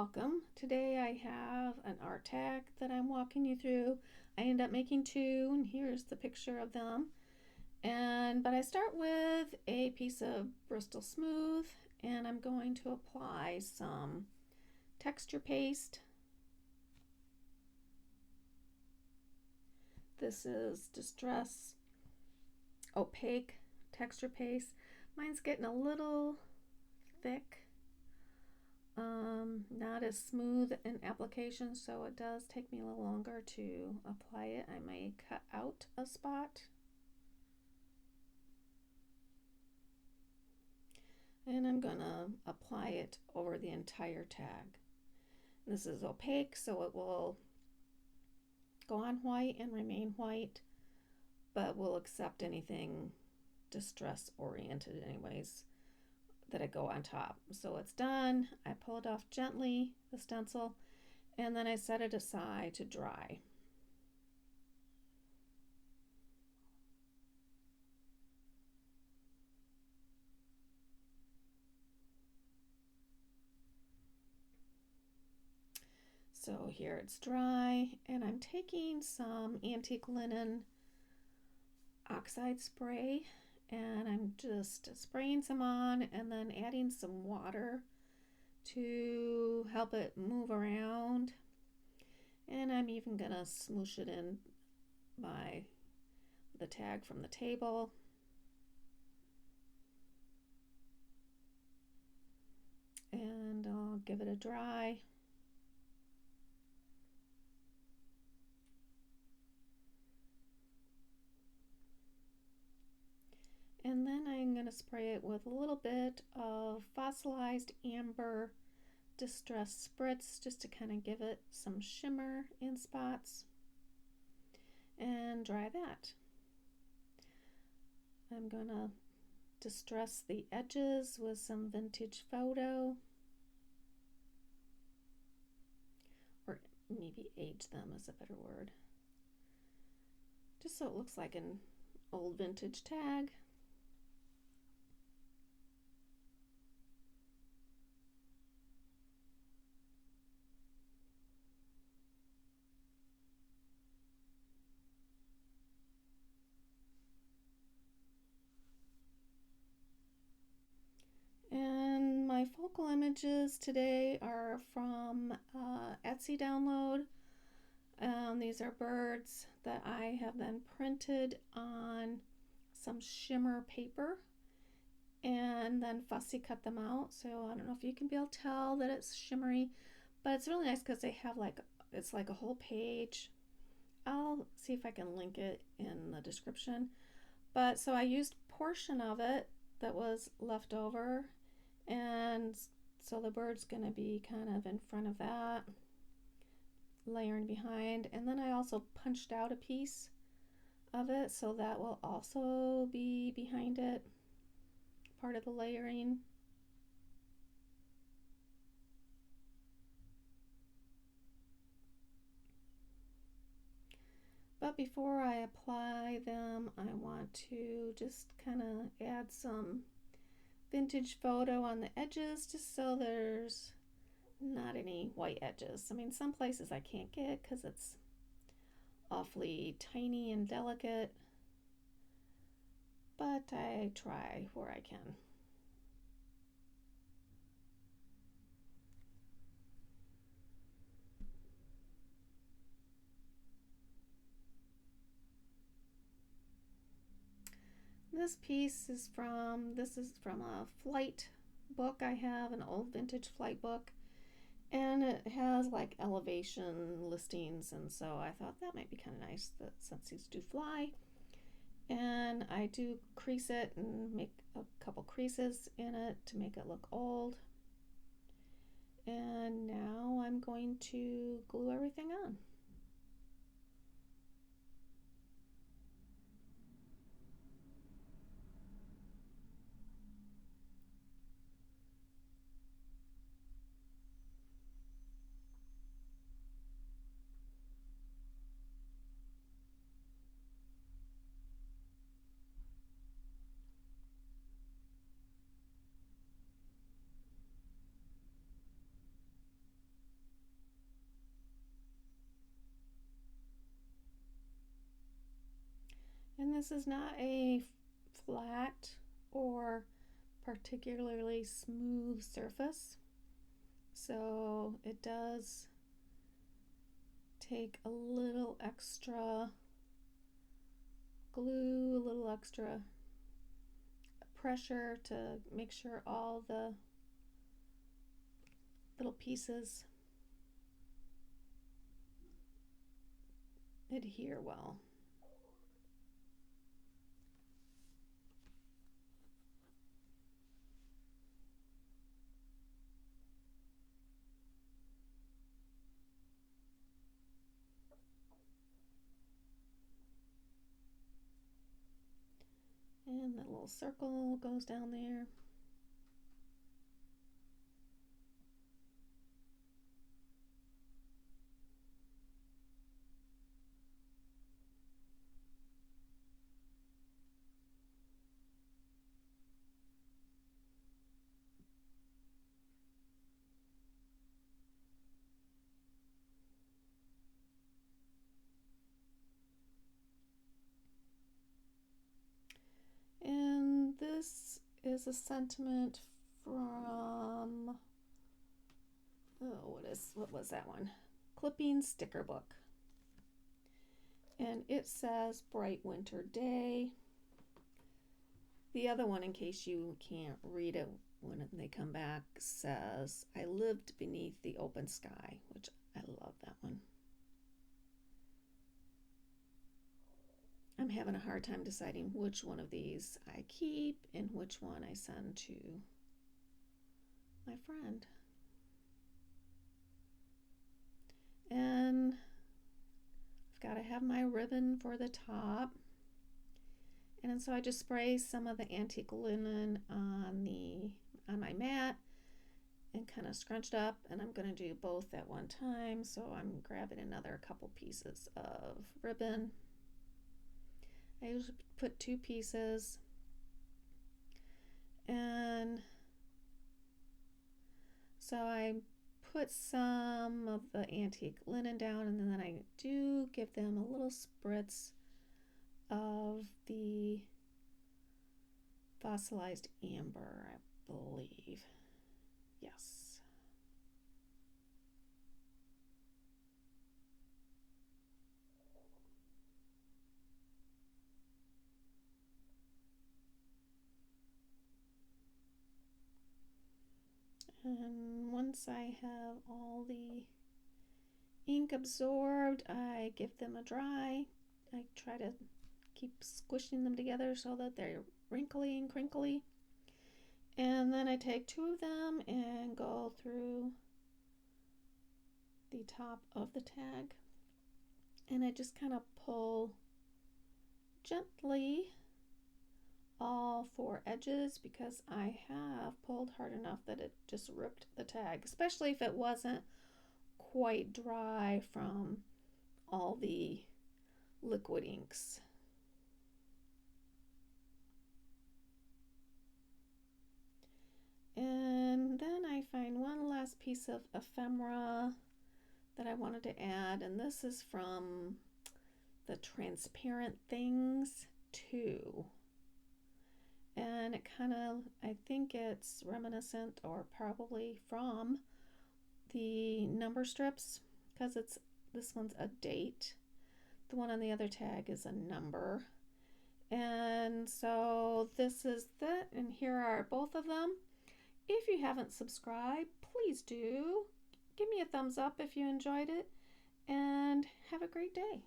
Welcome. Today I have an art tag that I'm walking you through. I end up making two, and here's the picture of them. But I start with a piece of Bristol Smooth, and I'm going to apply some texture paste. This is Distress Opaque texture paste. Mine's getting a little thick. Not as smooth in application, so it does take me a little longer to apply it. I may cut out a spot. And I'm gonna apply it over the entire tag. This is opaque, so it will go on white and remain white, but will accept anything distress oriented anyways that I go on top. So it's done. I pull it off gently, the stencil, and then I set it aside to dry. So here it's dry, and I'm taking some antique linen Oxide spray, and I'm just spraying some on and then adding some water to help it move around. And I'm even gonna smoosh it in by the tag from the table. And I'll give it a dry. And then I'm going to spray it with a little bit of fossilized amber distress spritz just to kind of give it some shimmer in spots, and dry that. I'm going to distress the edges with some vintage photo, or maybe age them is a better word, just so it looks like an old vintage tag. And my focal images today are from Etsy download. These are birds that I have then printed on some shimmer paper and then fussy cut them out. So I don't know if you can be able to tell that it's shimmery, but it's really nice because they have it's like a whole page. I'll see if I can link it in the description. But so I used a portion of it that was left over, and so the bird's going to be kind of in front of that, layering behind. And then I also punched out a piece of it, so that will also be behind it, part of the layering. But before I apply them, I want to just kind of add some vintage photo on the edges, just so there's not any white edges. I mean, some places I can't get because it's awfully tiny and delicate, but I try where I can. This piece is from a flight book I have, an old vintage flight book, and it has like elevation listings, and so I thought that might be kind of nice that since these do fly. And I do crease it and make a couple creases in it to make it look old. And now I'm going to glue everything on. this is not a flat or particularly smooth surface, so it does take a little extra glue, a little extra pressure to make sure all the little pieces adhere well. And that little circle goes down there. And this is a sentiment from, what was that one? Clipping Sticker Book. And it says bright winter day. The other one, in case you can't read it when they come back, says, I lived beneath the open sky, which I love that one. I'm having a hard time deciding which one of these I keep and which one I send to my friend. And I've got to have my ribbon for the top. And so I just spray some of the antique linen on my mat and kind of scrunched up, and I'm going to do both at one time. So I'm grabbing another couple pieces of ribbon. I usually put 2 pieces, and so I put some of the antique linen down, and then I do give them a little spritz of the fossilized amber, I believe. Yes. And once I have all the ink absorbed, I give them a dry. I try to keep squishing them together so that they're wrinkly and crinkly. And then I take 2 of them and go through the top of the tag. And I just kind of pull gently all 4 edges, because I have pulled hard enough that it just ripped the tag, especially if it wasn't quite dry from all the liquid inks. And then I find one last piece of ephemera that I wanted to add, and this is from the Transparent Things 2. And it kind of, I think it's reminiscent or probably from the number strips, because this one's a date. The one on the other tag is a number. And so this is that, and here are both of them. If you haven't subscribed, please do. Give me a thumbs up if you enjoyed it, and have a great day.